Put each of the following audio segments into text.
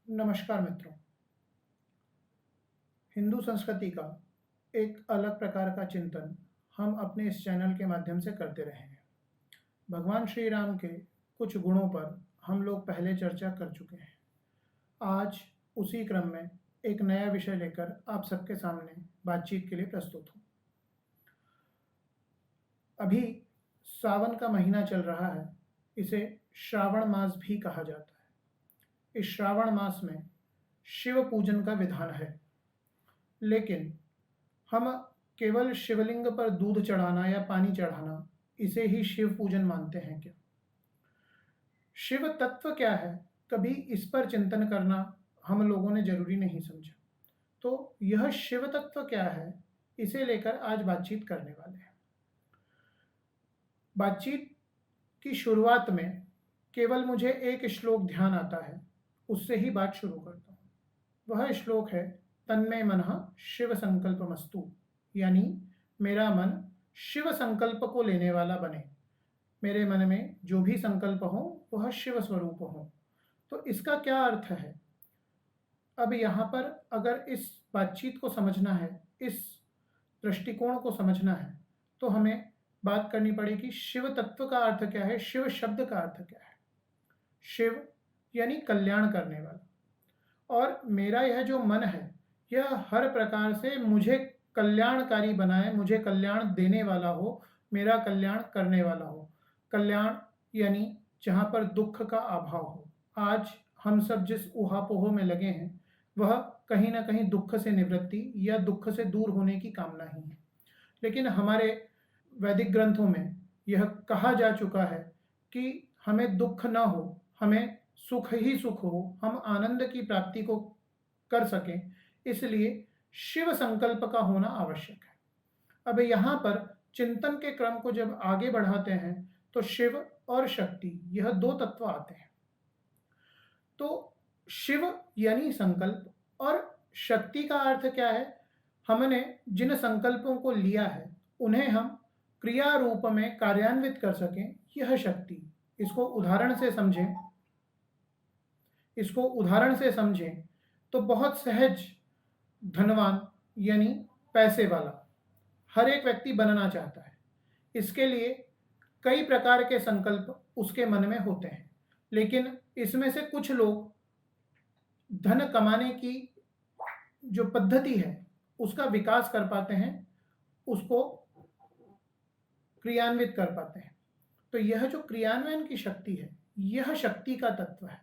नमस्कार मित्रों। हिंदू संस्कृति का एक अलग प्रकार का चिंतन हम अपने इस चैनल के माध्यम से करते रहे हैं। भगवान श्री राम के कुछ गुणों पर हम लोग पहले चर्चा कर चुके हैं। आज उसी क्रम में एक नया विषय लेकर आप सबके सामने बातचीत के लिए प्रस्तुत हूँ। अभी सावन का महीना चल रहा है, इसे श्रावण मास भी कहा जाता है। इस श्रावण मास में शिव पूजन का विधान है, लेकिन हम केवल शिवलिंग पर दूध चढ़ाना या पानी चढ़ाना इसे ही शिव पूजन मानते हैं क्या? शिव तत्व क्या है, कभी इस पर चिंतन करना हम लोगों ने जरूरी नहीं समझा। तो यह शिव तत्व क्या है, इसे लेकर आज बातचीत करने वाले हैं। बातचीत की शुरुआत में केवल मुझे एक श्लोक ध्यान आता है, उससे ही बात शुरू करता हूँ। वह श्लोक है तन्मे मनः शिव संकल्पमस्तु, यानी मेरा मन शिव संकल्प को लेने वाला बने, मेरे मन में जो भी संकल्प हो वह शिव स्वरूप हो। तो इसका क्या अर्थ है? अब यहाँ पर अगर इस बातचीत को समझना है, इस दृष्टिकोण को समझना है, तो हमें बात करनी पड़ेगी शिव तत्व का अर्थ क्या है, शिव शब्द का अर्थ क्या है। शिव यानी कल्याण करने वाला, और मेरा यह जो मन है यह हर प्रकार से मुझे कल्याणकारी बनाए, मुझे कल्याण देने वाला हो, मेरा कल्याण करने वाला हो। कल्याण यानी जहाँ पर दुख का अभाव हो। आज हम सब जिस ऊहापोह में लगे हैं वह कहीं ना कहीं दुख से निवृत्ति या दुख से दूर होने की कामना ही है। लेकिन हमारे वैदिक ग्रंथों में यह कहा जा चुका है कि हमें दुख न हो, हमें सुख ही सुख हो, हम आनंद की प्राप्ति को कर सकें, इसलिए शिव संकल्प का होना आवश्यक है। अब यहाँ पर चिंतन के क्रम को जब आगे बढ़ाते हैं तो शिव और शक्ति यह दो तत्व आते हैं। तो शिव यानी संकल्प, और शक्ति का अर्थ क्या है? हमने जिन संकल्पों को लिया है उन्हें हम क्रिया रूप में कार्यान्वित कर सकें, यह शक्ति। इसको उदाहरण से समझें तो बहुत सहज धनवान यानी पैसे वाला हर एक व्यक्ति बनना चाहता है। इसके लिए कई प्रकार के संकल्प उसके मन में होते हैं, लेकिन इसमें से कुछ लोग धन कमाने की जो पद्धति है उसका विकास कर पाते हैं, उसको क्रियान्वित कर पाते हैं। तो यह जो क्रियान्वयन की शक्ति है यह शक्ति का तत्व है।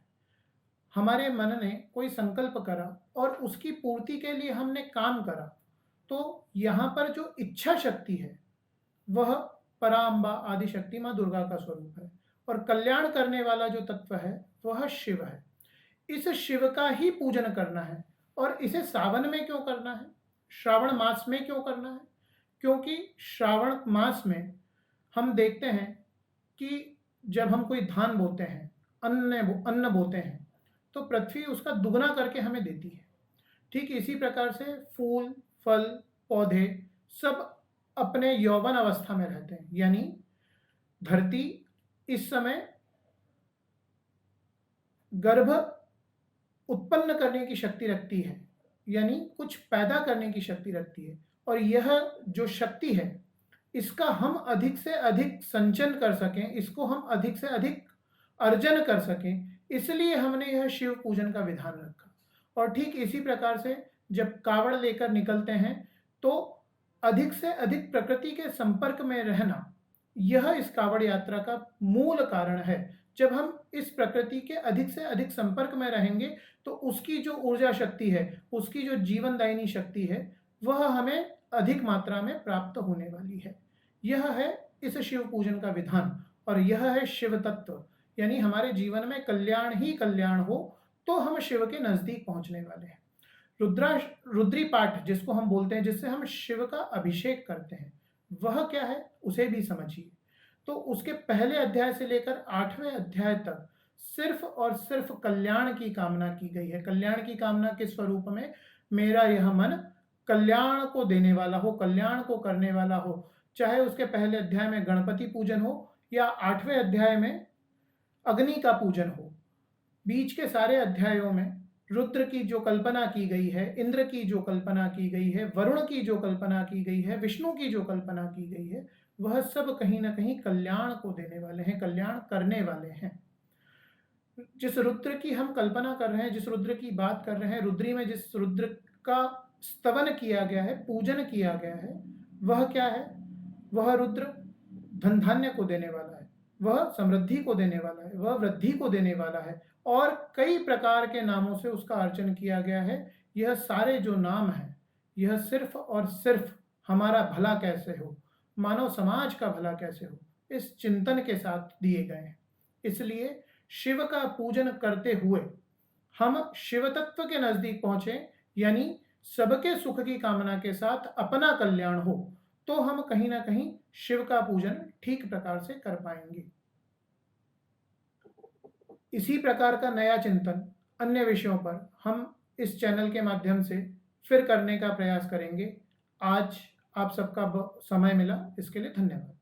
हमारे मन ने कोई संकल्प करा और उसकी पूर्ति के लिए हमने काम करा, तो यहाँ पर जो इच्छा शक्ति है वह पराम्बा आदि शक्ति माँ दुर्गा का स्वरूप है, और कल्याण करने वाला जो तत्व है वह शिव है। इस शिव का ही पूजन करना है। और इसे सावन में क्यों करना है, श्रावण मास में क्यों करना है? क्योंकि श्रावण मास में हम देखते हैं कि जब हम कोई धान बोते हैं, अन्न बोते हैं, तो पृथ्वी उसका दुगना करके हमें देती है। ठीक इसी प्रकार से फूल, फल, पौधे सब अपने यौवन अवस्था में रहते हैं, यानी धरती इस समय गर्भ उत्पन्न करने की शक्ति रखती है, यानी कुछ पैदा करने की शक्ति रखती है। और यह जो शक्ति है इसका हम अधिक से अधिक संचन कर सकें, इसको हम अधिक से अधिक अर्जन कर सकें, इसलिए हमने यह शिव पूजन का विधान रखा। और ठीक इसी प्रकार से जब कावड़ लेकर निकलते हैं तो अधिक से अधिक प्रकृति के संपर्क में रहना यह इस कावड़ यात्रा का मूल कारण है। जब हम इस प्रकृति के अधिक से अधिक संपर्क में रहेंगे तो उसकी जो ऊर्जा शक्ति है, उसकी जो जीवनदायिनी शक्ति है, वह हमें अधिक मात्रा में प्राप्त होने वाली है। यह है इस शिव पूजन का विधान, और यह है शिव तत्व, यानी हमारे जीवन में कल्याण ही कल्याण हो तो हम शिव के नजदीक पहुंचने वाले हैं। रुद्री पाठ जिसको हम बोलते हैं, जिससे हम शिव का अभिषेक करते हैं, वह क्या है उसे भी समझिए। तो उसके पहले अध्याय से लेकर 8वें अध्याय तक सिर्फ और सिर्फ कल्याण की कामना की गई है। कल्याण की कामना के स्वरूप में मेरा यह मन कल्याण को देने वाला हो, कल्याण को करने वाला हो, चाहे उसके पहले अध्याय में गणपति पूजन हो या 8वें अध्याय में अग्नि का पूजन हो। बीच के सारे अध्यायों में रुद्र की जो कल्पना की गई है, इंद्र की जो कल्पना की गई है, वरुण की जो कल्पना की गई है, विष्णु की जो कल्पना की गई है, वह सब कहीं न कहीं कल्याण को देने वाले हैं, कल्याण करने वाले हैं। जिस रुद्र की हम कल्पना कर रहे हैं, जिस रुद्र की बात कर रहे हैं, रुद्री में जिस रुद्र का स्तवन किया गया है, पूजन किया गया है, वह क्या है? वह रुद्र धन धान्य को देने वाला है, वह समृद्धि को देने वाला है, वह वृद्धि को देने वाला है और कई प्रकार के नामों से उसका अर्चन किया गया है। यह सारे जो नाम हैं, यह सिर्फ और सिर्फ हमारा भला कैसे हो, मानव समाज का भला कैसे हो, इस चिंतन के साथ दिए गए हैं। इसलिए शिव का पूजन करते हुए हम शिव तत्व के नजदीक पहुंचे, यानी सबके सुख की कामना के साथ अपना कल्याण हो, तो हम कहीं ना कहीं शिव का पूजन ठीक प्रकार से कर पाएंगे। इसी प्रकार का नया चिंतन अन्य विषयों पर हम इस चैनल के माध्यम से फिर करने का प्रयास करेंगे। आज आप सबका समय मिला, इसके लिए धन्यवाद।